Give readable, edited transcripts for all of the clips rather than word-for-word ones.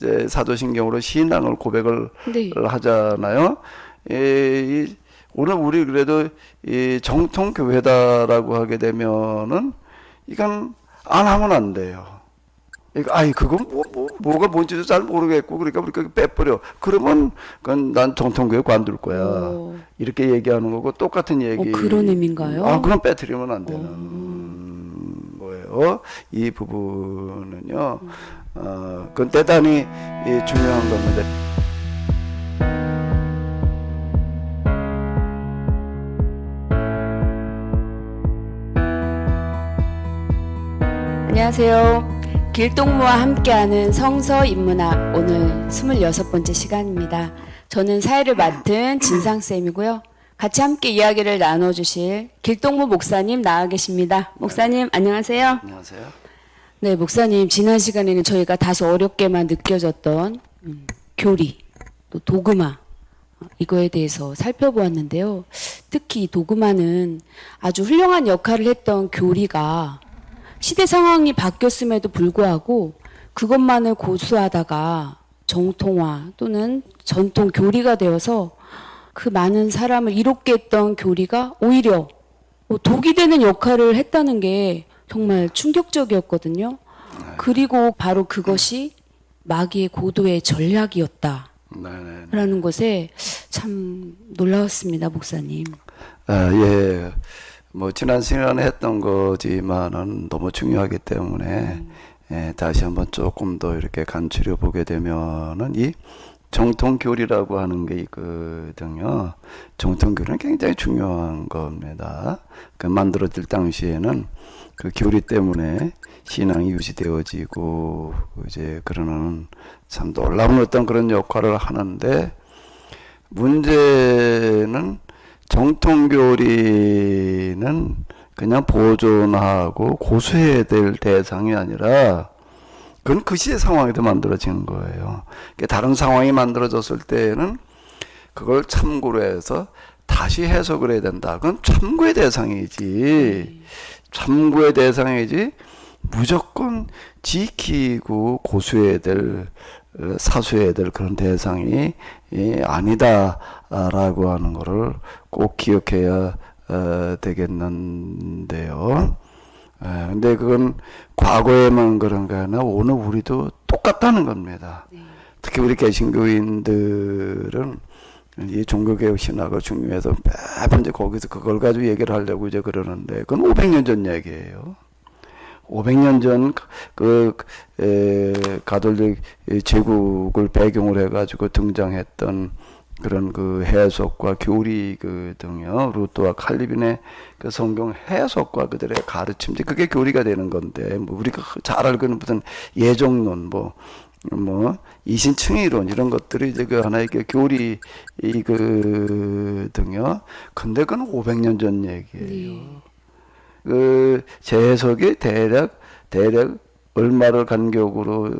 이제 사도신경으로 신앙을 고백을 네. 하잖아요. 오늘 우리 그래도 이 정통 교회다라고 하게 되면은 이건 안 하면 안 돼요. 그건 뭐가 뭔지도 잘 모르겠고, 그러니까 우리가 빼버려. 그러면, 그건 난 정통교회 관둘 거야. 어, 이렇게 얘기하는 거고, 똑같은 얘기. 그런 의미인가요? 그럼 빼뜨리면 안 되는 거예요. 이 부분은요, 그건 대단히 중요한 겁니다. 안녕하세요. 길동무와 함께하는 성서 인문학 오늘 26번째 시간입니다. 저는 사회를 맡은 진상쌤이고요. 같이 함께 이야기를 나눠주실 길동무 목사님 나와 계십니다. 목사님 안녕하세요. 안녕하세요. 네, 목사님 지난 시간에는 저희가 다소 어렵게만 느껴졌던 교리, 또 도그마 이거에 대해서 살펴보았는데요. 특히 도그마는 아주 훌륭한 역할을 했던 교리가 시대 상황이 바뀌었음에도 불구하고 그것만을 고수하다가 정통화 또는 전통 교리가 되어서 그 많은 사람을 이롭게 했던 교리가 오히려 독이 되는 역할을 했다는 게 정말 충격적이었거든요. 그리고 바로 그것이 마귀의 고도의 전략이었다라는 것에 참 놀라웠습니다, 목사님. 예. 지난 시간에 했던 거지만은 너무 중요하기 때문에, 다시 한번 조금 더 이렇게 간추려 보게 되면은 이 정통교리라고 하는 게 있거든요. 정통교리는 굉장히 중요한 겁니다. 그 만들어질 당시에는 그 교리 때문에 신앙이 유지되어지고, 이제 그러는 참 놀라운 어떤 그런 역할을 하는데, 문제는 정통교리는 그냥 보존하고 고수해야 될 대상이 아니라 그건 그 시대 상황에도 만들어지는 거예요. 다른 상황이 만들어졌을 때는 그걸 참고로 해서 다시 해석을 해야 된다. 그건 참고의 대상이지. 참고의 대상이지 무조건 지키고 고수해야 될 사수해야 될 그런 대상이 아니다라고 하는 거를 꼭 기억해야 되겠는데요. 근데 그건 과거에만 그런가 하나 오늘 우리도 똑같다는 겁니다. 특히 우리 개신교인들은 이 종교개혁 신학을 중요해서 매번 이제 거기서 그걸 가지고 얘기를 하려고 이제 그러는데 그건 500년 전 얘기예요. 500년 전 가톨릭 제국을 배경으로 해가지고 등장했던 그런 그 해석과 교리거든요. 루터와 칼빈의 그 성경 해석과 그들의 가르침지 그게 교리가 되는 건데 우리가 잘 알고 있는 무슨 예정론 이신층의론 이런 것들이 이제 그 하나의 그 교리거든요. 근데 그건 500년 전 얘기예요. 제 해석이 대략 얼마를 간격으로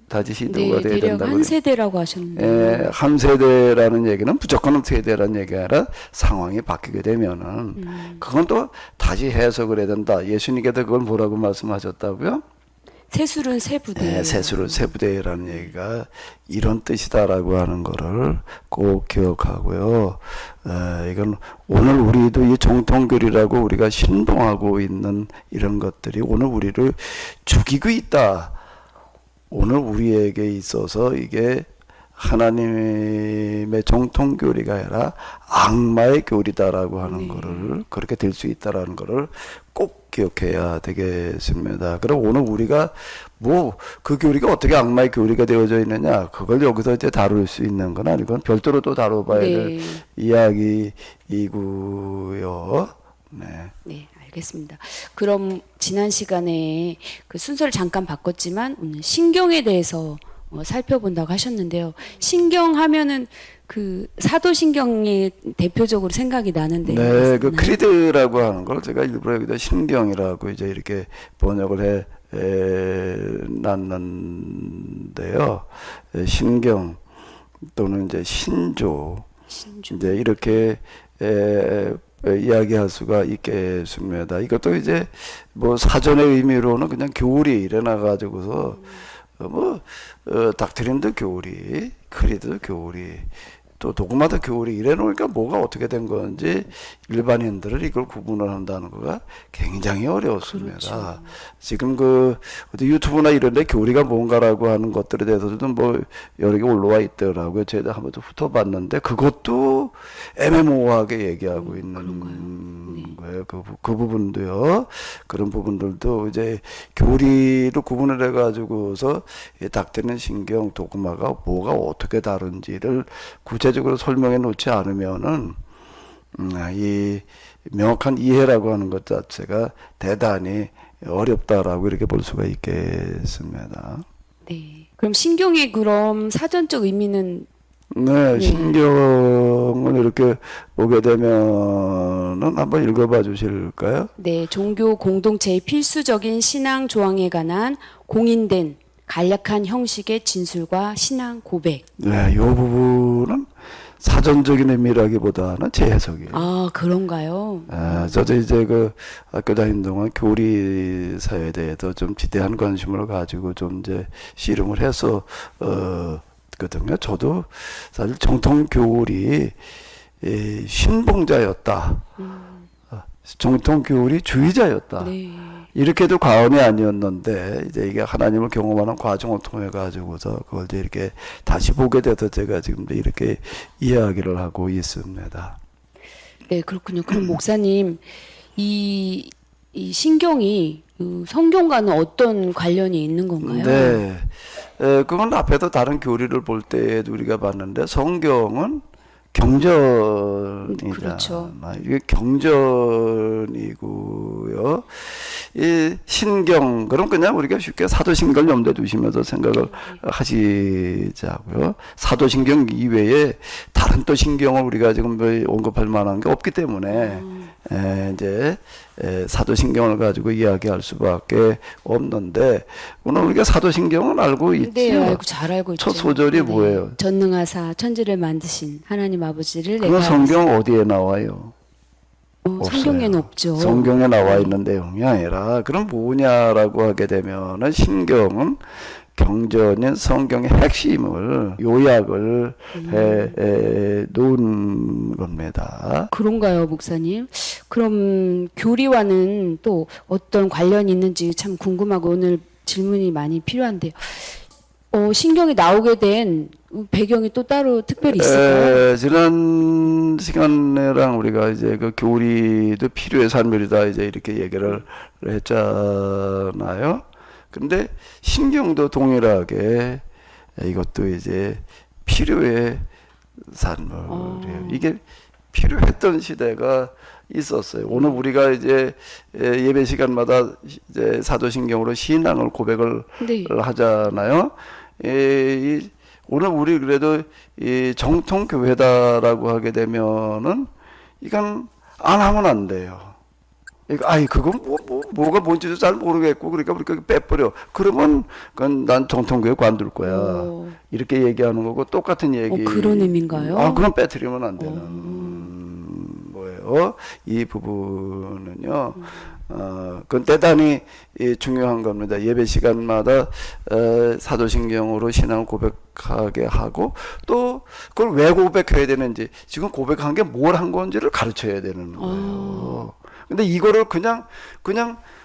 다시 시도가 돼야 대략 된다고. 한 세대라고 하셨는데. 한 세대라는 얘기는 무조건 세대라는 얘기가 아니라 상황이 바뀌게 되면은 그건 또 다시 해석을 해야 된다. 예수님께서 그걸 뭐라고 말씀하셨다고요? 세술은 세부대. 세술은 세부대라는 얘기가 이런 뜻이다라고 하는 거를 꼭 기억하고요. 이건 오늘 우리도 이 정통교리라고 우리가 신봉하고 있는 이런 것들이 오늘 우리를 죽이고 있다. 오늘 우리에게 있어서 이게 하나님의 정통교리가 아니라 악마의 교리다라고 하는 거를 그렇게 될 수 있다라는 거를 꼭 기억해야 되겠습니다. 그럼 오늘 우리가 그 교리가 어떻게 악마의 교리가 되어져 있느냐 그걸 여기서 이제 다룰 수 있는 건 아니고 별도로 또 다뤄봐야 될 이야기이고요. 네, 알겠습니다. 그럼 지난 시간에 그 순서를 잠깐 바꿨지만 오늘 신경에 대해서 살펴본다고 하셨는데요. 신경 하면은 그 사도신경이 대표적으로 생각이 나는데. 네, 그 크리드라고 하는 걸 제가 일부러 여기다 신경이라고 이제 이렇게 번역을 놨는데요. 신경 또는 이제 신조. 이제 이렇게 이야기할 수가 있겠습니다. 이것도 이제 사전의 의미로는 그냥 교리 일어나 가지고서 닥트린도 교리, 크리드 교리, 또 도그마도 교리 이래 놓으니까 뭐가 어떻게 된 건지 일반인들을 이걸 구분을 한다는 거가 굉장히 어려웠습니다. 그렇죠. 지금 어디 유튜브나 이런 데 교리가 뭔가라고 하는 것들에 대해서도 뭐 여러 개 올라와 있더라고요. 제가 한번 훑어봤는데 그것도 애매모호하게 얘기하고 있는 거예요. 그 부분도요. 그런 부분들도 이제 교리로 구분을 해가지고서 닥트린, 신경, 도그마가 뭐가 어떻게 다른지를 구체적으로 설명해 놓지 않으면은 이 명확한 이해라고 하는 것 자체가 대단히 어렵다라고 이렇게 볼 수가 있겠습니다. 네. 그럼 신경의 그럼 사전적 의미는 네, 신경을 이렇게 보게 되면은 한번 읽어봐 주실까요? 네, 종교 공동체의 필수적인 신앙 조항에 관한 공인된 간략한 형식의 진술과 신앙 고백. 네, 이 부분은 사전적인 의미라기보다는 제 해석이에요. 아, 그런가요? 저도 이제 학교 다니는 동안 교리사에 대해서 좀 지대한 관심을 가지고 좀 이제 씨름을 해서, 거든요. 저도 사실 정통 교리 신봉자였다. 정통 교리 주의자였다. 네. 이렇게도 과언이 아니었는데 이제 이게 하나님을 경험하는 과정을 통해 가지고서 그걸 이제 이렇게 다시 보게 돼서 제가 지금 이렇게 이야기를 하고 있습니다. 네, 그렇군요. 그럼 목사님, 이 신경이 그 성경과는 어떤 관련이 있는 건가요? 네, 그건 앞에도 다른 교리를 볼 때에도 우리가 봤는데 성경은 경전이잖아요. 그렇죠. 이게 경전이고요. 이 신경, 그럼 그냥 우리가 쉽게 사도신경을 염두에 두시면서 생각을 하시자고요. 사도신경 이외에 다른 또 신경을 우리가 지금 언급할 만한 게 없기 때문에 이제 사도신경을 가지고 이야기할 수밖에 없는데 오늘 우리가 사도신경은 알고 있죠. 네, 잘 알고 있죠. 첫 소절이 뭐예요? 전능하사 천지를 만드신 하나님 아버지를 그 성경 어디에 나와요? 성경에는 없죠. 성경에 나와 있는 내용이 아니라 그럼 뭐냐라고 하게 되면은 신경은 경전인 성경의 핵심을 요약을 해 놓은 겁니다. 그런가요, 목사님? 그럼 교리와는 또 어떤 관련이 있는지 참 궁금하고 오늘 질문이 많이 필요한데요. 신경이 나오게 된 배경이 또 따로 특별히 있을까요? 지난 시간에랑 우리가 이제 그 교리도 필요의 산물이다 이제 이렇게 얘기를 했잖아요. 근데 신경도 동일하게 이것도 이제 필요의 산물이에요. 이게 필요했던 시대가 있었어요. 오늘 우리가 이제 예배 시간마다 이제 사도신경으로 신앙을 고백을 네. 하잖아요. 오늘 우리 그래도 이 정통 교회다라고 하게 되면은 이건 안 하면 안 돼요. 그건 뭐가 뭔지도 잘 모르겠고 그러니까 우리가 빼버려. 그러면 그건 난 정통교회 관둘 거야. 이렇게 얘기하는 거고 똑같은 얘기. 그런 의미인가요? 그럼 빼뜨리면 안 되는 거예요. 이 부분은요. 그건 대단히 중요한 겁니다. 예배 시간마다 사도신경으로 신앙을 고백하게 하고 또 그걸 왜 고백해야 되는지 지금 고백한 게 뭘 한 건지를 가르쳐야 되는 거예요. 근데 이거를 그냥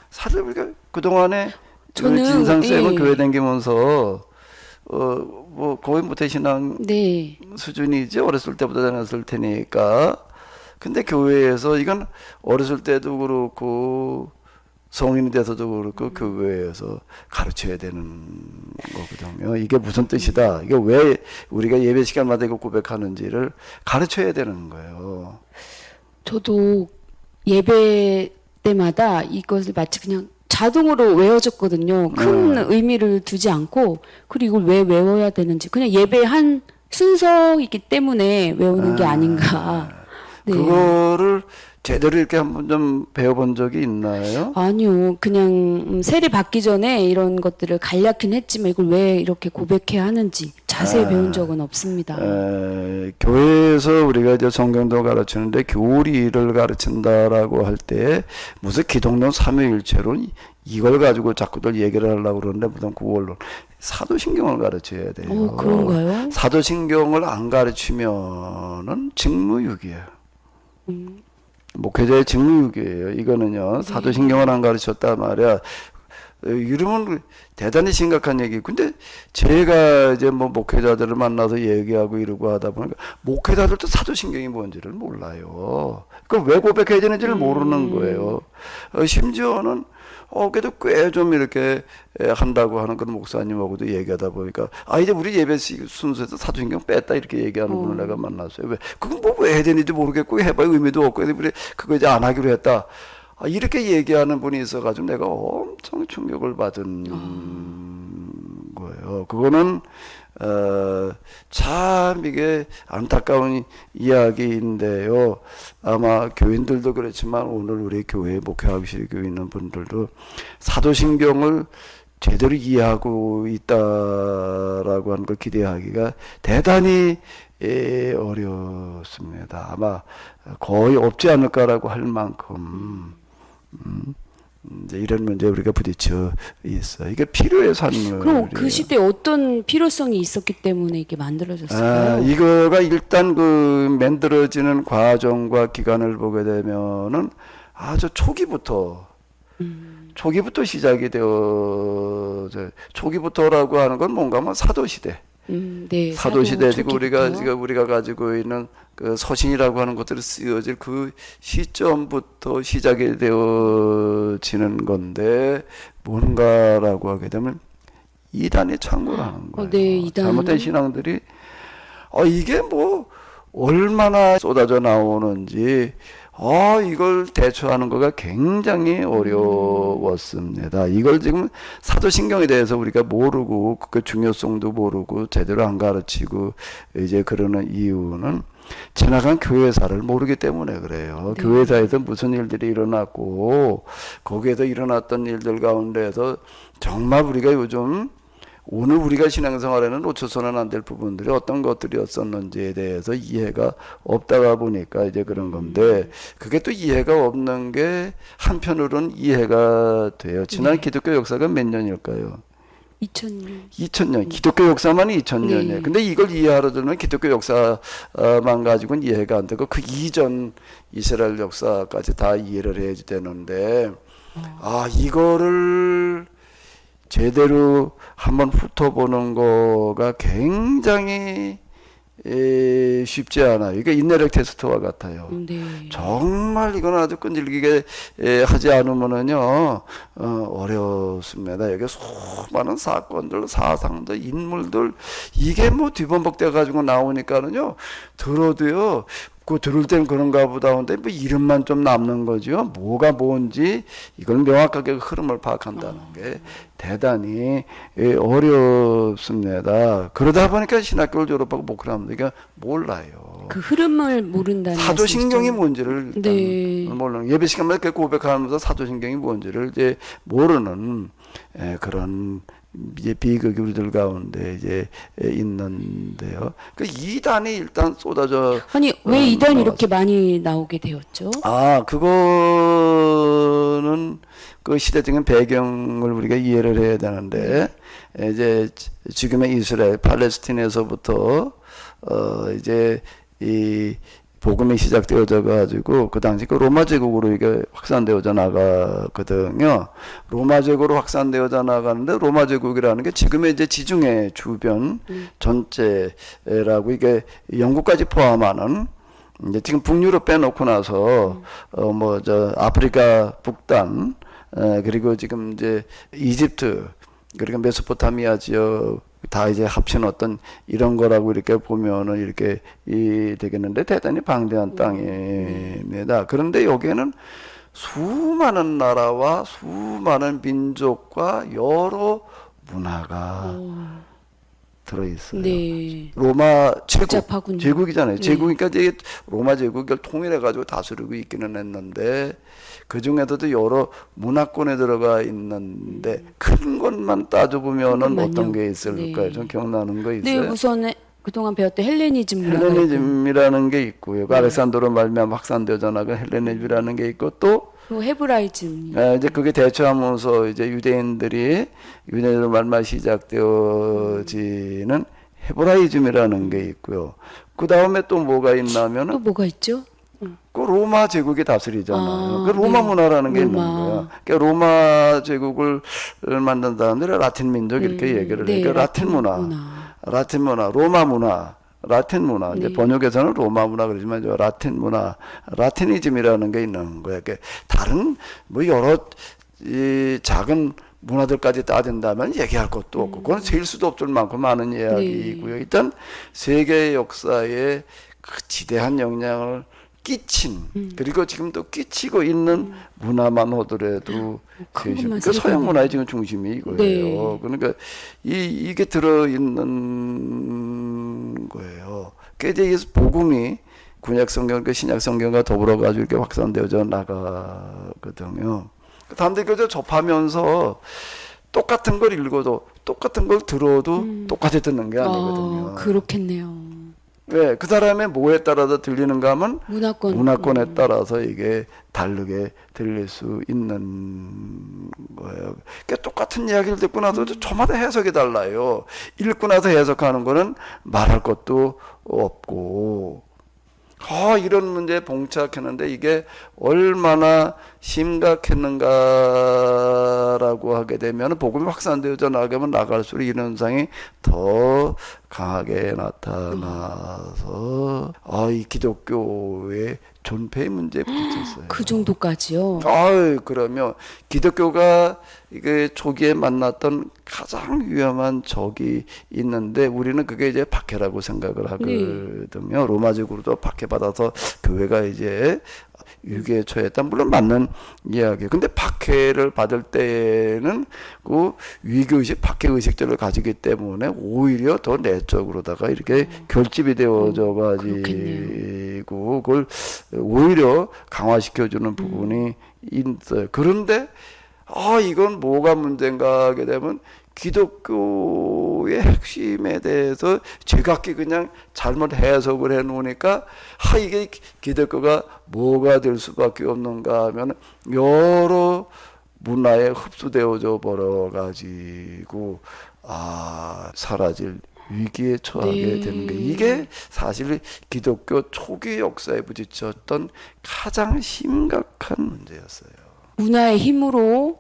사실 우리가 그동안에 진상쌤은 교회 다니면서 뭐 거의 모태신앙 네. 수준이지 어렸을 때부터 다녔을 테니까. 근데 교회에서 이건 어렸을 때도 그렇고 성인이 돼서도 그렇고 교회에서 가르쳐야 되는 거거든요. 이게 무슨 뜻이다. 이게 왜 우리가 예배 시간마다 이거 고백하는지를 가르쳐야 되는 거예요. 저도 예배 때마다 이것을 마치 그냥 자동으로 외워졌거든요. 큰 의미를 두지 않고 그리고 이걸 왜 외워야 되는지 그냥 예배 한 순서이기 때문에 외우는 게 아닌가. 네. 그거를 제대로 이렇게 한번 좀 배워본 적이 있나요? 아니요. 그냥 세례 받기 전에 이런 것들을 간략히는 했지만 이걸 왜 이렇게 고백해야 하는지 자세히 배운 적은 없습니다. 교회에서 우리가 이제 성경도 가르치는데 교리를 가르친다라고 할 때 무슨 기독론 삼위일체로 이걸 가지고 자꾸들 얘기를 하려고 그러는데 무슨 구원론 사도신경을 가르쳐야 돼요. 오, 그런가요? 사도신경을 안 가르치면은 직무유기예요. 목회자의 직무유기예요. 이거는요. 사도신경을 안 가르쳤단 말이야. 이러면 대단히 심각한 얘기. 근데 제가 이제 뭐 목회자들을 만나서 얘기하고 이러고 하다 보니까 목회자들도 사도신경이 뭔지를 몰라요. 그걸 왜 고백해야 되는지를 모르는 거예요. 심지어는 그래도 꽤 좀 이렇게 한다고 하는 그런 목사님하고도 얘기하다 보니까 이제 우리 예배 순서에서 사도신경 뺐다 이렇게 얘기하는 분을 내가 만났어요. 왜 그건 뭐 왜 해야 되는지 모르겠고 해봐야 의미도 없고 우리 그거 이제 안 하기로 했다. 이렇게 얘기하는 분이 있어가지고 내가 엄청 충격을 받은 거예요. 그거는 참 이게 안타까운 이야기인데요. 아마 교인들도 그렇지만 오늘 우리 교회에 목회하고 있는 분들도 사도신경을 제대로 이해하고 있다라고 하는 걸 기대하기가 대단히 어렵습니다. 아마 거의 없지 않을까라고 할 만큼 이제 이런 문제에 우리가 부딪혀 있어. 이게 필요의 산물. 그럼 그 시대에 어떤 필요성이 있었기 때문에 이게 만들어졌을까요? 이거가 일단 그 만들어지는 과정과 기간을 보게 되면은 아주 초기부터 시작이 초기부터라고 하는 건 뭔가 뭐 사도시대. 네, 사도시대 지금 초기부터. 우리가 가지고 있는 그 서신이라고 하는 것들이 쓰여질 그 시점부터 시작이 되어지는 건데 뭔가라고 하게 되면 이단이 창궐하는 거예요. 네, 이단. 잘못된 신앙들이 이게 뭐 얼마나 쏟아져 나오는지 이걸 대처하는 거가 굉장히 어려웠습니다. 이걸 지금 사도신경에 대해서 우리가 모르고 그 중요성도 모르고 제대로 안 가르치고 이제 그러는 이유는 지나간 교회사를 모르기 때문에 그래요. 네. 교회사에서 무슨 일들이 일어났고 거기에서 일어났던 일들 가운데서 정말 우리가 요즘 오늘 우리가 신앙생활에는 놓쳐서는 안 될 부분들이 어떤 것들이었었는지에 대해서 이해가 없다가 보니까 이제 그런 건데 그게 또 이해가 없는 게 한편으로는 이해가 돼요. 지난 기독교 역사가 몇 년일까요? 2000년. 2000년. 기독교 역사만 2000년이에요. 네. 근데 이걸 이해하려 들면 기독교 역사만 가지고는 이해가 안 되고 그 이전 이스라엘 역사까지 다 이해를 해야 되는데 이거를 제대로 한번 훑어보는 거가 굉장히 쉽지 않아요. 이게 인내력 테스트와 같아요. 네. 정말 이건 아주 끈질기게 하지 않으면은요 어렵습니다. 여기 수많은 사건들, 사상들, 인물들 이게 뭐 뒤범벅돼 가지고 나오니까는요 들어도요. 그 들을 때는 그런가 보다 하는데 뭐 이름만 좀 남는 거죠. 뭐가 뭔지 이걸 명확하게 흐름을 파악한다는 게 대단히 어렵습니다. 그러다 보니까 신학교를 졸업하고 목회를 하면 이게 몰라요. 그 흐름을 모른다는 사도신경이 말씀이시죠? 뭔지를 일단 네. 모르는 예배 시간마다 이렇게 고백하면서 사도신경이 뭔지를 이제 모르는 그런 이제 비극이 우리들 가운데 이제 있는데요. 그 이단이 일단 쏟아져. 아니 왜 이단이 이렇게 많이 나오게 되었죠? 그거는 그 시대적인 배경을 우리가 이해를 해야 되는데 이제 지금의 이스라엘 팔레스틴에서부터 이제 이 복음이 시작되어져 가지고 그 당시 그 로마 제국으로 이게 확산되어져 나가거든요. 로마 제국으로 확산되어져 나가는데 로마 제국이라는 게 지금의 이제 지중해 주변 전체라고 이게 영국까지 포함하는 이제 지금 북유럽 빼놓고 나서 뭐 저 아프리카 북단 그리고 지금 이제 이집트 그리고 메소포타미아 지역 다 이제 합친 어떤 이런 거라고 이렇게 보면은 이렇게 되겠는데 대단히 방대한 땅입니다. 그런데 여기에는 수많은 나라와 수많은 민족과 여러 문화가 들어 있어요. 네. 로마 복잡하군요. 제국이잖아요. 네. 제국이니까 이제 로마 제국을 통일해 가지고 다스리고 있기는 했는데 그 중에서도 여러 문화권에 들어가 있는데 큰 것만 따져 보면은 것만요. 어떤 게 있을까요? 네. 좀 기억나는 거 네, 있어요? 우선 그동안 배웠던 헬레니즘 문화가 있고. 헬레니즘이라는 게 있고요. 그 네. 알렉산드로 말미암아 확산되어져나간 헬레니즘이라는 게 있고 또 또 헤브라이즘. 이제 그게 대처하면서 이제 유대인들로 말미암아 시작되어지는 헤브라이즘이라는 게 있고요. 그 다음에 또 뭐가 또 있냐면은 뭐가 있죠? 그 로마 제국이 다스리잖아요. 아, 그 로마 네. 문화라는 게 있는 로마. 거야. 그러니까 로마 제국을 만든 사람들이 라틴 민족 이렇게 얘기를 네, 해요. 그러니까 라틴 문화, 로마 문화, 라틴 문화. 이제 네. 번역에서는 로마 문화 그러지만 저 라틴 문화, 라틴이즘이라는 게 있는 거야. 그러니까 다른 뭐 여러 이 작은 문화들까지 따진다면 얘기할 것도 없고 그건 셀 수도 없을 만큼 많은 이야기이고요. 일단 세계 역사에 그 지대한 영향을 끼친 그리고 지금도 끼치고 있는 문화만 하더라도 큰 것만 그 서양 세겠네요. 문화의 지금 중심이 이거예요. 네. 그러니까 이게 들어 있는 거예요. 그러니까 이제 복음이 구약 성경, 그 신약 성경과 더불어 가지고 이렇게 확산되어져 나가거든요. 단대교제 접하면서 똑같은 걸 읽어도 똑같은 걸 들어도 똑같이 듣는 게 아니거든요. 그렇겠네요. 왜? 그 사람의 뭐에 따라서 들리는가 하면 문화권. 문화권에 따라서 이게 다르게 들릴 수 있는 거예요. 그러니까 똑같은 이야기를 듣고 나서도 저마다 해석이 달라요. 읽고 나서 해석하는 거는 말할 것도 없고. 이런 문제에 봉착했는데 이게 얼마나 심각했는가라고 하게 되면 복음이 확산되어져 나가면 나갈수록 이런 현상이 더 강하게 나타나서 이 기독교의 존폐의 문제에 부딪혔어요. 그 정도까지요? 그러면 기독교가 이게 초기에 만났던 가장 위험한 적이 있는데 우리는 그게 이제 박해라고 생각을 하거든요. 로마적으로도 박해받아서 교회가 이제 위기에 처했다. 물론 맞는 이야기. 근데 박해를 받을 때에는 그 위기의식, 박해의식들을 가지기 때문에 오히려 더 내적으로다가 이렇게 결집이 되어져 가지고 그걸 오히려 강화시켜주는 부분이 있어요. 그런데 이건 뭐가 문제인가 하게 되면 기독교의 핵심에 대해서 제각기 그냥 잘못 해석을 해 놓으니까 이게 기독교가 뭐가 될 수밖에 없는가 하면 여러 문화에 흡수되어져 버려 가지고 사라질 위기에 처하게 되는 게 이게 사실 기독교 초기 역사에 부딪혔던 가장 심각한 문제였어요. 문화의 힘으로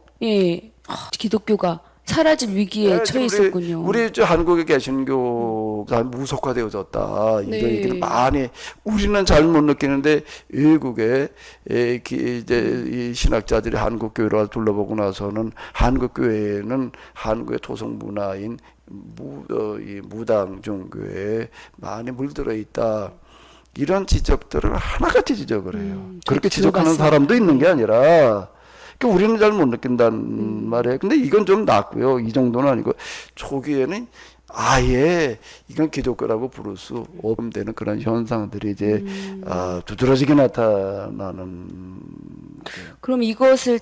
기독교가 사라질 위기에 처해 있었군요. 우리 저 한국의 개신교가 무속화되어졌다. 이런 얘기를 많이 우리는 잘 못 느끼는데 외국의 이제 이 신학자들이 한국 교회를 둘러보고 나서는 한국 교회는 한국의 토속 문화인 이 무당 종교에 많이 물들어 있다. 이런 지적들을 하나같이 지적을 해요. 그렇게 지적하는 사람도 있는 게 아니라 우리는 잘 못 느낀다는 말이에요. 근데 이건 좀 낫고요. 이 정도는 아니고 초기에는 아예 이건 기독교라고 부를 수 없는 그런 현상들이 이제 두드러지게 나타나는. 그럼 이것을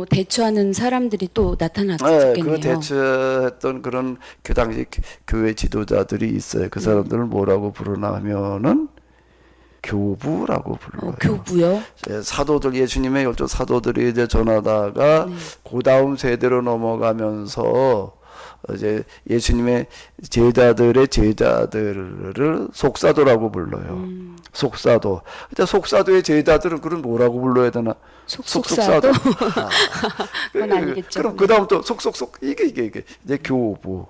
대처하는 사람들이 또 나타났겠네요. 그 대처했던 그런 그 당시 교회 지도자들이 있어요. 그 사람들을 뭐라고 부르나 하면은 교부라고 불러요. 교부요? 사도들, 예수님의 12 사도들이 이제 전하다가 그 다음 세대로 넘어가면서 이제 예수님의 제자들의 제자들을 속사도라고 불러요. 속사도. 속사도의 제자들은 그럼 뭐라고 불러야 되나? 속사도? 그건 아니겠죠. 그럼 그 다음 또 속속속 이게 이제 교부.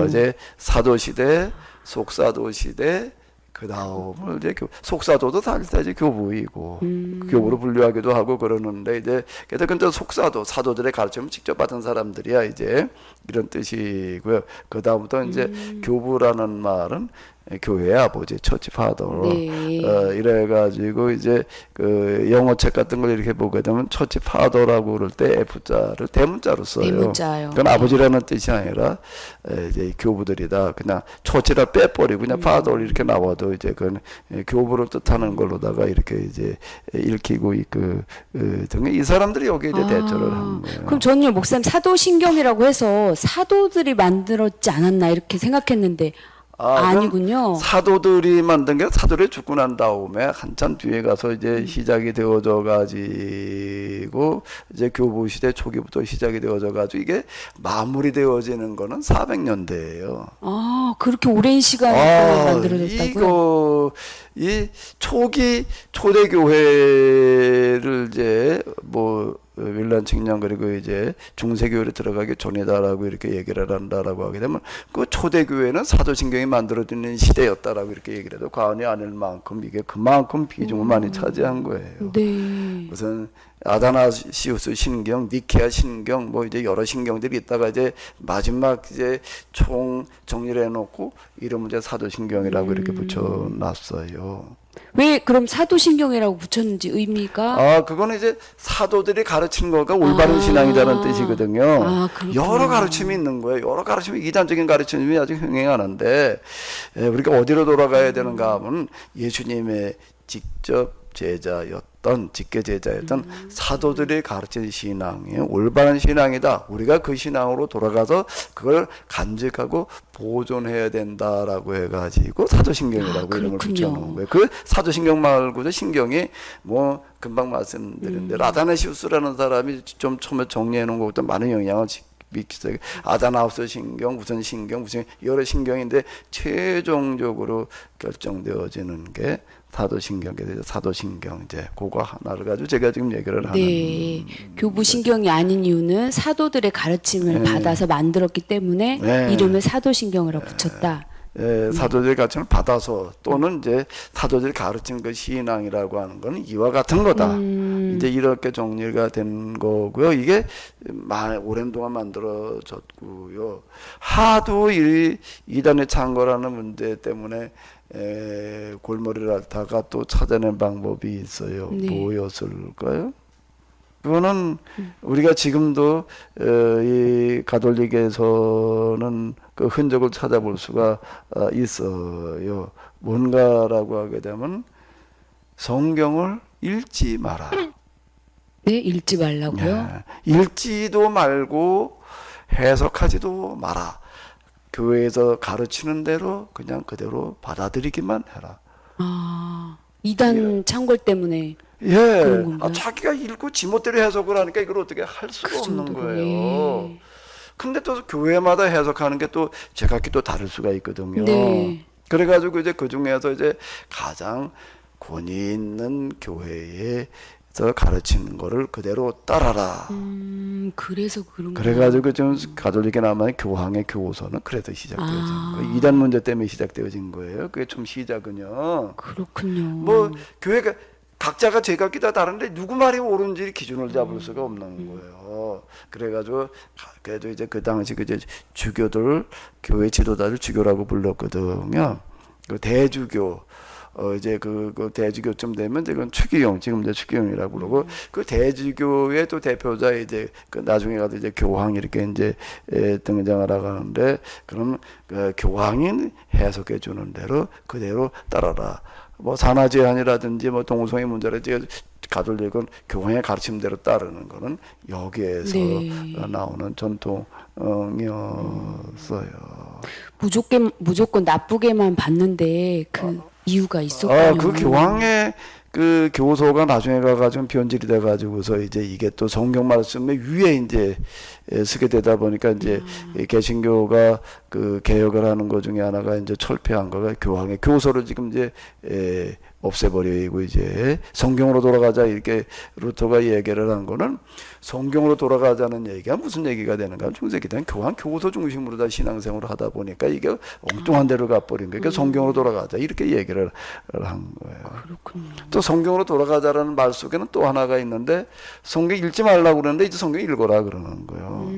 이제 사도 시대, 속사도 시대. 그 다음을 이제 속사도도 다 이제 교부이고 교부로 분류하기도 하고 그러는데 이제 근데 속사도 사도들의 가르침을 직접 받은 사람들이야 이제 이런 뜻이고요. 그 다음부터 이제 교부라는 말은 교회 아버지, 처치 파더. 네. 이래가지고 이제 그 영어책 같은 걸 이렇게 보게 되면 처치 파더라고 그럴 때 F자를 대문자로 써요. 대문자요. 그건 아버지라는 뜻이 아니라 이제 교부들이다. 그냥 처치라 빼버리고 그냥 파더 이렇게 나와도 이제 그건 교부를 뜻하는 걸로다가 이렇게 이제 읽히고 이 사람들이 여기에 이제 대처를 한 거예요. 그럼 저는 목사님 사도신경이라고 해서 사도들이 만들었지 않았나 이렇게 생각했는데 아니군요. 사도들이 만든 게 사도들이 죽고 난 다음에 한참 뒤에 가서 이제 시작이 되어져 가지고 이제 교부 시대 초기부터 시작이 되어져 가지고 이게 마무리되어지는 거는 400년대예요. 아, 그렇게 오랜 시간 동안 만들어졌다고요? 이 초대 교회를 이제 뭐 윌란 측량 그리고 이제 중세교회로 들어가기 전이다라고 이렇게 얘기를 한다라고 하게 되면 그 초대교회는 사도신경이 만들어지는 시대였다라고 이렇게 얘기를 해도 과언이 아닐 만큼 이게 그만큼 비중을 많이 차지한 거예요. 네. 우선 아다나시우스 신경, 니케아 신경, 뭐 이제 여러 신경들이 있다가 이제 마지막 이제 총 정리를 해놓고 이름을 이제 사도신경이라고 이렇게 붙여놨어요. 왜 그럼 사도신경이라고 붙였는지 의미가? 그거는 이제 사도들이 가르치는 거가 올바른 신앙이라는 뜻이거든요. 그렇구나. 여러 가르침이 있는 거예요. 여러 가르침이 이단적인 가르침이 아주 흥행하는데 우리가 어디로 돌아가야 되는가 하면 예수님의 직접 제자였던 직계 제자였던 사도들이 가르친 신앙이 올바른 신앙이다. 우리가 그 신앙으로 돌아가서 그걸 간직하고 보존해야 된다라고 해가지고 사도신경이라고 이름을 붙여놓은 거예요. 그 사도신경 말고도 신경이 뭐 금방 말씀드렸는데 라다네시우스라는 사람이 좀 처음에 정리해놓은 것보다 많은 영향을 미치죠. 아다나우스 신경, 무슨 신경, 무슨 여러 신경인데 최종적으로 결정되어지는 게 사도신경에 대해서 사도신경제 그거 하나를 가지고 제가 지금 얘기를 하는. 네, 교부신경이 아닌 이유는 사도들의 가르침을 받아서 만들었기 때문에 이름을 사도신경이라고 붙였다. 사도들의 가르침을 받아서 또는 이제 사도들이 가르친 그 신앙이라고 하는 건 이와 같은 거다. 이제 이렇게 정리가 된 거고요. 이게 오랜 동안 만들어졌고요. 하도 이단의 창거라는 문제 때문에 골머리를 앓다가 또 찾아낸 방법이 있어요. 네. 뭐였을까요? 그거는 우리가 지금도 이 가톨릭에서는 그 흔적을 찾아볼 수가 있어요. 뭔가라고 하게 되면 성경을 읽지 마라. 네, 읽지 말라고요? 읽지도 말고 해석하지도 마라. 교회에서 가르치는 대로 그냥 그대로 받아들이기만 해라. 이단 창궐 때문에 예, 그런 건가요? 자기가 읽고 지멋대로 해석을 하니까 이걸 어떻게 할 수가 없는 정도로, 거예요. 예. 근데 또 교회마다 해석하는 게 또 제각기 또 다를 수가 있거든요. 네. 그래가지고 이제 그 중에서 이제 가장 권위 있는 교회에서 가르치는 거를 그대로 따라라. 그래서 그런 거. 그래가지고 좀 가톨릭에 남아 교황의 교서는 그래서 시작되어진 거예요. 이단 문제 때문에 시작되어진 거예요. 그게 좀 시작은요. 그렇군요. 뭐 교회가 각자가 제각기 다 다른데 누구 말이 옳은지 기준을 잡을 수가 없는 거예요. 그래가지고 그래도 이제 그 당시 그 이제 주교들 교회 지도자를 주교라고 불렀거든요. 그 대주교 이제 그 대주교쯤 되면 이제 그건 추기용 지금 이제 추기용이라고 그러고 그 대주교의 또 대표자 이제 그 나중에 가도 이제 교황 이렇게 이제 등장을 하는데 그럼 그 교황이 해석해 주는 대로 그대로 따라라. 뭐 산하 제한이라든지 뭐 동성애 문제라든지 가톨릭은 교황의 가르침대로 따르는 거는 여기에서 나오는 전통이었어요. 무조건 나쁘게만 봤는데 그 이유가 있었군요. 그 교황의 그 교서가 나중에 가가지고 변질이 돼가지고서 이제 이게 또 성경 말씀의 위에 이제 쓰게 되다 보니까 이제 개신교가 그 개혁을 하는 것 중에 하나가 이제 철폐한 거가 교황의 교서를 지금 이제 없애버리고 이제 성경으로 돌아가자 이렇게 루터가 얘기를 한 거는 성경으로 돌아가자는 얘기가 무슨 얘기가 되는가? 중세기 때는 교황 교서 중심으로 다 신앙생활을 하다 보니까 이게 엉뚱한 데로 가버린 거예요. 그러니까 성경으로 돌아가자 이렇게 얘기를 한 거예요. 그렇군요. 또 성경으로 돌아가자라는 말 속에는 또 하나가 있는데 성경 읽지 말라고 그러는데 이제 성경 읽어라 그러는 거예요.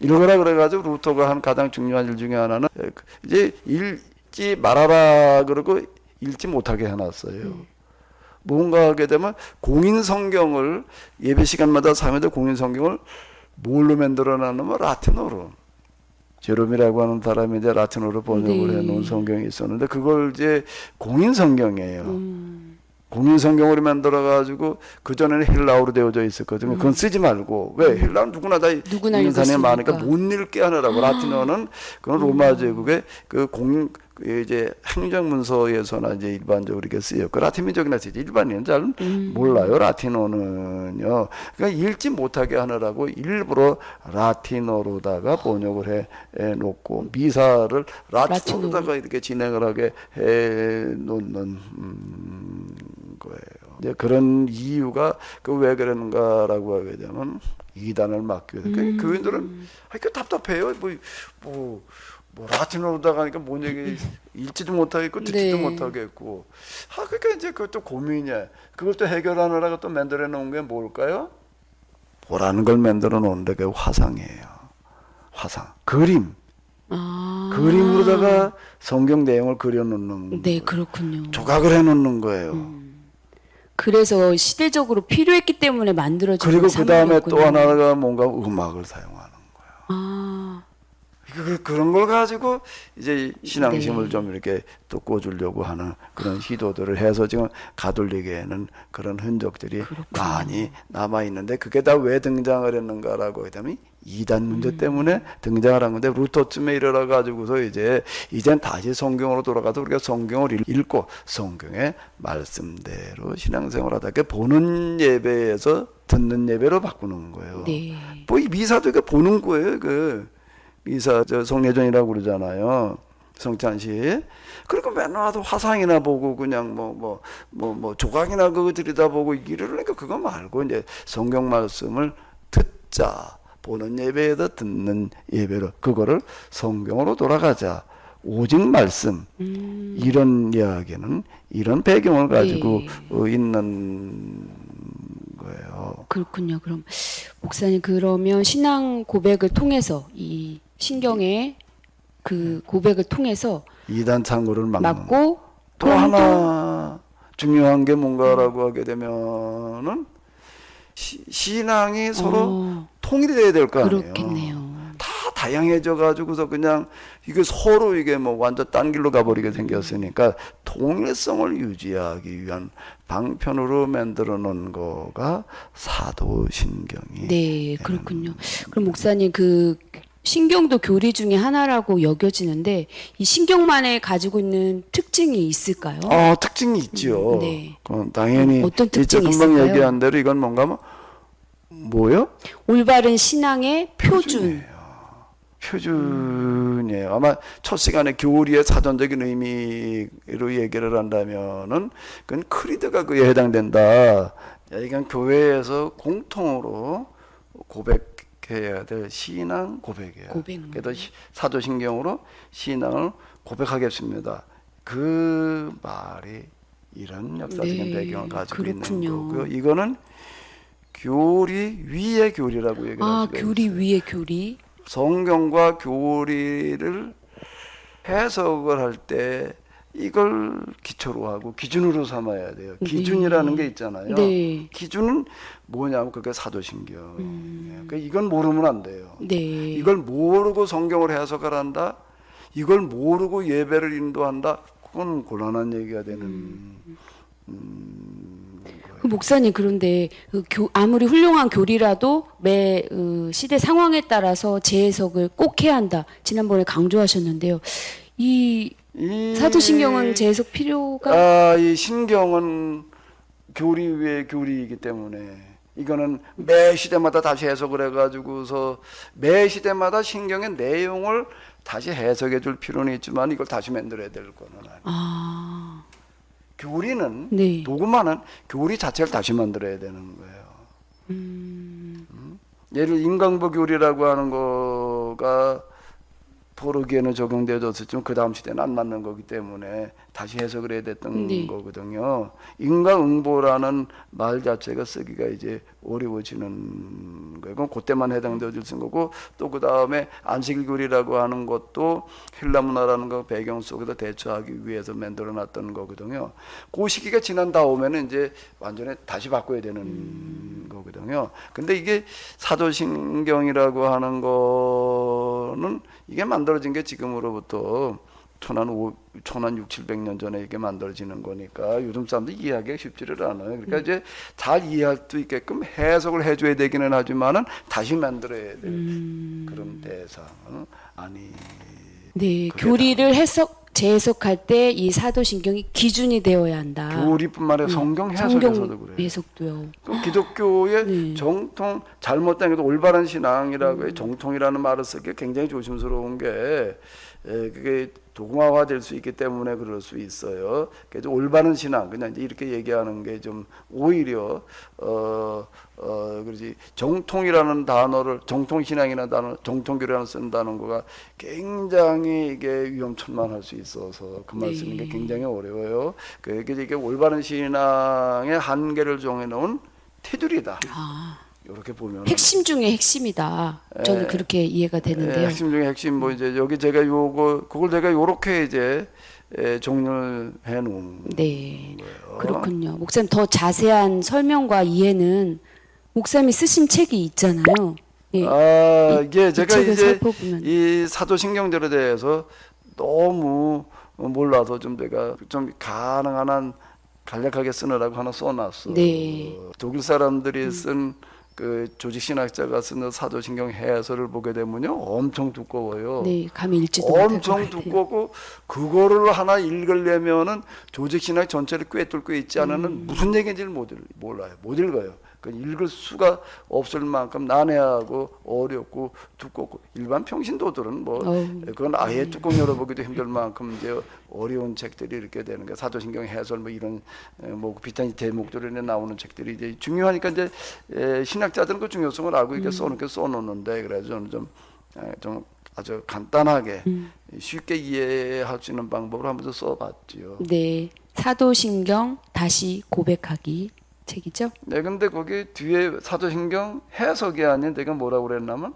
읽어라 그래가지고 루터가 한 가장 중요한 일 중에 하나는 이제 읽지 말아라 그러고 읽지 못하게 해놨어요. 뭔가 하게 되면 공인 성경을 예배 시간마다 사용하는 공인 성경을 뭘로 만들어놨냐면 라틴어로. 제롬이라고 하는 사람이 이제 라틴어로 번역을 네. 해놓은 성경이 있었는데 그걸 이제 공인 성경이에요. 공인 성경으로 만들어 가지고 그 전에는 헬라어로 되어져 있었거든요. 그건 쓰지 말고 왜 헬라어는 누구나 다 누구나 읽는 사람이 많으니까 읽었으니까. 못 읽게 하느라고 라틴어는 그건 로마 제국의 그 공인 그 이제 행정문서에서나 이제 일반적으로 이렇게 쓰였고 라틴민족이나 쓰지 일반인은 잘 몰라요 라틴어는요. 그러니까 읽지 못하게 하느라고 일부러 라틴어로다가 번역을 해 놓고 미사를 라틴어로다가 이렇게 진행을 하게 해 놓는 거예요. 이제 그런 이유가 그 왜 그러는가라고 하게 되면 이단을 막기 위해서. 그러니까 교인들은 그 답답해요. 뭐 라틴어로다가 하니까 뭔 얘기 읽지도 못하겠고 듣지도 네. 못하겠고. 그러니까 이제 그것도 고민이야. 그걸 또 해결하느라고 또 만들어 놓은 게 뭘까요? 보라는 걸 만들어 놓은데 그게 화상이에요. 화상. 그림. 그림으로다가 성경 내용을 그려놓는 네, 그렇군요. 조각을 해놓는 거예요. 그래서 시대적으로 필요했기 때문에 만들어진 그리고 그 다음에 또 산업이었군요. 하나가 뭔가 음악을 사용하는 거예요. 아, 그런 걸 가지고 이제 신앙심을 네. 좀 이렇게 또 꽂으려고 하는 그런 시도들을 해서 지금 가톨릭에는 그런 흔적들이 많이 남아 있는데 그게 다 왜 등장을 했는가라고 하면 이단 문제 때문에 등장을 한 건데 루터쯤에 이르러 가지고서 이젠 다시 성경으로 돌아가서 우리가 성경을 읽고 성경의 말씀대로 신앙생활하다 그 보는 예배에서 듣는 예배로 바꾸는 거예요. 네. 뭐 이 미사도 그 보는 거예요. 그 미사 저 성례전이라고 그러잖아요. 성찬시. 그리고 맨날 와도 화상이나 보고 그냥 뭐 조각이나 그거 들여다보고 이러니까 그거 말고 이제 성경 말씀을 듣자. 보는 예배에다 듣는 예배로 그거를 성경으로 돌아가자. 오직 말씀. 이런 이야기는 이런 배경을 가지고 네. 있는 거예요. 그렇군요. 그럼 목사님 그러면 신앙 고백을 통해서 이 신경의 그 고백을 통해서 이단 창고를 막고 또 하나 중요한 게 뭔가라고 하게 되면은 신앙이 서로 통일이 돼야 될 거 아니에요. 그렇겠네요. 다 다양해져 가지고서 그냥 이게 서로 이게 뭐 완전 딴 길로 가버리게 생겼으니까 통일성을 유지하기 위한 방편으로 만들어 놓은 거가 사도신경이. 네, 그렇군요. 그럼 목사님 그 신경도 교리 중에 하나라고 여겨지는데 이 신경만에 가지고 있는 특징이 있을까요? 특징이 있죠. 네. 당연히 어떤 특징이 이제 금방 있을까요? 얘기한 대로 이건 뭔가 뭐요? 올바른 신앙의 표준. 표준이에요. 아마 첫 시간에 교리의 사전적인 의미로 얘기를 한다면은 그건 크리드가 그에 해당된다. 이건 교회에서 공통으로 고백해야 될 신앙 고백이에요. 그래서 사도신경으로 신앙을 고백하겠습니다. 그 말이 이런 역사적인 네, 배경을 가지고 그렇군요. 있는 거고요. 이거는 교리 위의 교리라고 얘기를 할 수가 교리 있어요. 위의 교리. 성경과 교리를 해석을 할 때 이걸 기초로 하고 기준으로 삼아야 돼요. 기준이라는 게 있잖아요. 네. 기준은 뭐냐면 그게 사도신경. 그러니까 이건 모르면 안 돼요. 네. 이걸 모르고 성경을 해석을 한다. 이걸 모르고 예배를 인도한다. 그건 곤란한 얘기가 되는. 그 목사님 그런데 아무리 훌륭한 교리라도 매 시대 상황에 따라서 재해석을 꼭 해야 한다. 지난번에 강조하셨는데요. 이 사도신경은 재해석 필요가 이 신경은 교리 위의 교리이기 때문에 이거는 매 시대마다 다시 해석을 해가지고서 매 시대마다 신경의 내용을 다시 해석해 줄 필요는 있지만 이걸 다시 만들어야 될 거는 아니에요. 교리는 네. 도구만은 교리 자체를 다시 만들어야 되는 거예요. 예를 인강보 교리라고 하는 거가 포로기에는 적용되어졌었지만 그 다음 시대는 안 맞는 거기 때문에 다시 해석을 해야 됐던 네. 거거든요. 인과응보라는 말 자체가 쓰기가 이제 어려워지는 거예요. 그건 그때만 해당되어질 수 있는 거고, 또 그 다음에 안식일교리라고 하는 것도 헬라 문화라는 거 배경 속에서 대처하기 위해서 만들어놨던 거거든요. 그 시기가 지난 다음에는 이제 완전히 다시 바꿔야 되는 거거든요. 근데 이게 사도신경이라고 하는 거는 이게 만들어진 게 지금으로부터 천한 6, 700년 전에 이게 만들어지는 거니까 요즘 사람들이 이해하기가 쉽지를 않아요. 그러니까 이제 잘 이해할 수 있게끔 해석을 해줘야 되기는 하지만은 다시 만들어야 될 그런 대상은 아니. 네, 그게 교리를 재해석할 때 이 사도신경이 기준이 되어야 한다. 교리뿐만 아니라 성경 해석에서도 그래요. 해석도요. 그 기독교의 네. 정통, 잘못된 것도 올바른 신앙이라고 해 정통이라는 말을 쓰기 굉장히 조심스러운 게 그게 도구화가 될 수 있기 때문에 그럴 수 있어요. 그래서 올바른 신앙 그냥 이제 이렇게 얘기하는 게 좀 오히려 그러지 정통이라는 단어를 정통신앙이라는 단어, 정통교리라는 쓰는 단어가 굉장히 이게 위험천만할 수 있어서 그 말 쓰는 게 네. 굉장히 어려워요. 그게 이게 올바른 신앙의 한계를 정해놓은 테두리다. 아, 이렇게 보면 핵심 중에 핵심이다. 저는 그렇게 이해가 되는데요. 핵심 중에 핵심 뭐 이제 여기 제가 그걸 제가 요렇게 이제 정리를 해 놓은 네, 거예요. 그렇군요. 목사님 더 자세한 설명과 이해는 목사님이 쓰신 책이 있잖아요. 예, 이게 이 제가 책을 이제 살펴보면 이 사도신경들에 대해서 너무 몰라서 좀 제가 좀 가능한 한 간략하게 쓰느라고 하나 써놨어. 네. 독일 사람들이 쓴 그 조직신학자가 쓰는 사도신경 해설을 보게 되면요 엄청 두꺼워요. 네, 감히 읽지도 못할 것 엄청 같아요. 두껍고 그거를 하나 읽으려면은 조직신학 전체를 꿰뚫고 있지 않으면 무슨 얘기인지를 몰라요. 못 읽어요. 그 읽을 수가 없을 만큼 난해하고 어렵고 두껍고 일반 평신도들은 뭐 그건 아예 뚜껑 열어보기도 힘들 만큼 이제 어려운 책들이 이렇게 되는 게 사도신경 해설 뭐 이런 뭐 비슷한 대목들에 나오는 책들이 이제 중요하니까 이제 신학자들은 그 중요성을 알고 이렇게 써놓는데 그래서 저는 좀 아주 간단하게 쉽게 이해할 수 있는 방법을 한번 더 써봤지요. 네, 사도신경 다시 고백하기 책이죠. 네, 근데 거기 뒤에 사도신경 해석이 아닌 내가 뭐라고 그랬냐면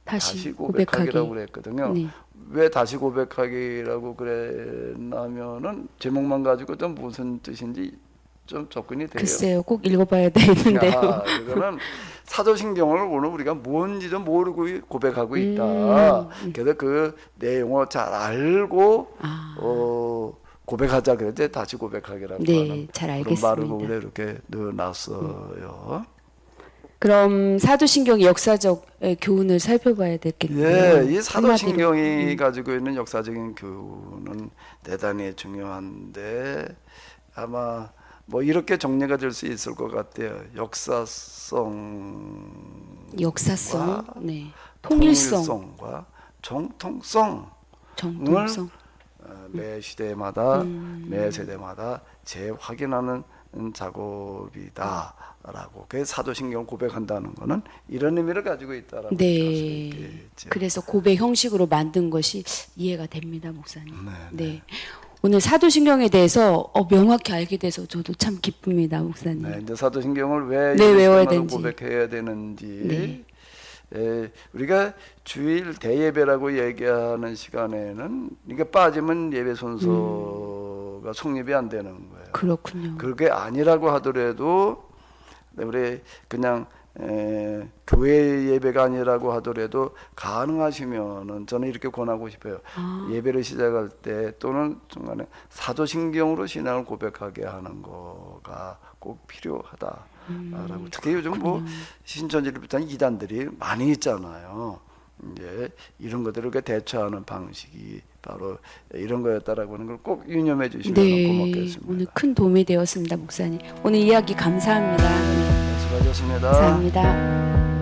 다시 고백하기라고 그랬거든요. 네. 왜 다시 고백하기라고 그랬냐면은 제목만 가지고 좀 무슨 뜻인지 좀 접근이 돼요. 글쎄요, 꼭 읽어봐야 되는데요. 그거는 사도신경을 오늘 우리가 뭔지 좀 모르고 고백하고 있다. 그래서 그 내용을 잘 알고 고백하자 그랬지 다시 고백하기라고 네, 하는 잘 그런 알겠습니다. 말을 보고 이렇게 넣어놨어요. 그럼 사도신경의 역사적 교훈을 살펴봐야 되겠네요. 예, 이 사도신경이 가지고 있는 역사적인 교훈은 대단히 중요한데 아마 뭐 이렇게 정리가 될 수 있을 것 같아요. 역사성, 네, 통일성, 통일성과 정통성을 정통성. 매 시대마다 매 세대마다 재확인하는 작업이다라고. 그 사도신경을 고백한다는 거는 이런 의미를 가지고 있다라고 할 수 네, 있겠죠. 그래서 고백 형식으로 만든 것이 이해가 됩니다, 목사님. 네. 네. 오늘 사도신경에 대해서 명확히 알게 돼서 저도 참 기쁩니다, 목사님. 네, 이제 사도신경을 왜 네, 외워야 이렇게 되는지. 고백해야 되는지. 네. 우리가 주일 대예배라고 얘기하는 시간에는 이게 빠지면 예배 순서가 성립이 안 되는 거예요. 그렇군요. 그게 아니라고 하더라도 우리 그냥 교회 예배가 아니라고 하더라도 가능하시면은 저는 이렇게 권하고 싶어요. 예배를 시작할 때 또는 중간에 사도신경으로 신앙을 고백하게 하는 거가 꼭 필요하다라고. 특히 요즘 뭐 신천지를 비롯한 이단들이 많이 있잖아요. 이제 이런 것들을 이렇게 대처하는 방식이 바로 이런 거였다라고 하는 걸 꼭 유념해 주시면 네, 고맙겠습니다. 오늘 큰 도움이 되었습니다, 목사님. 오늘 이야기 감사합니다. 수고하셨습니다. 감사합니다.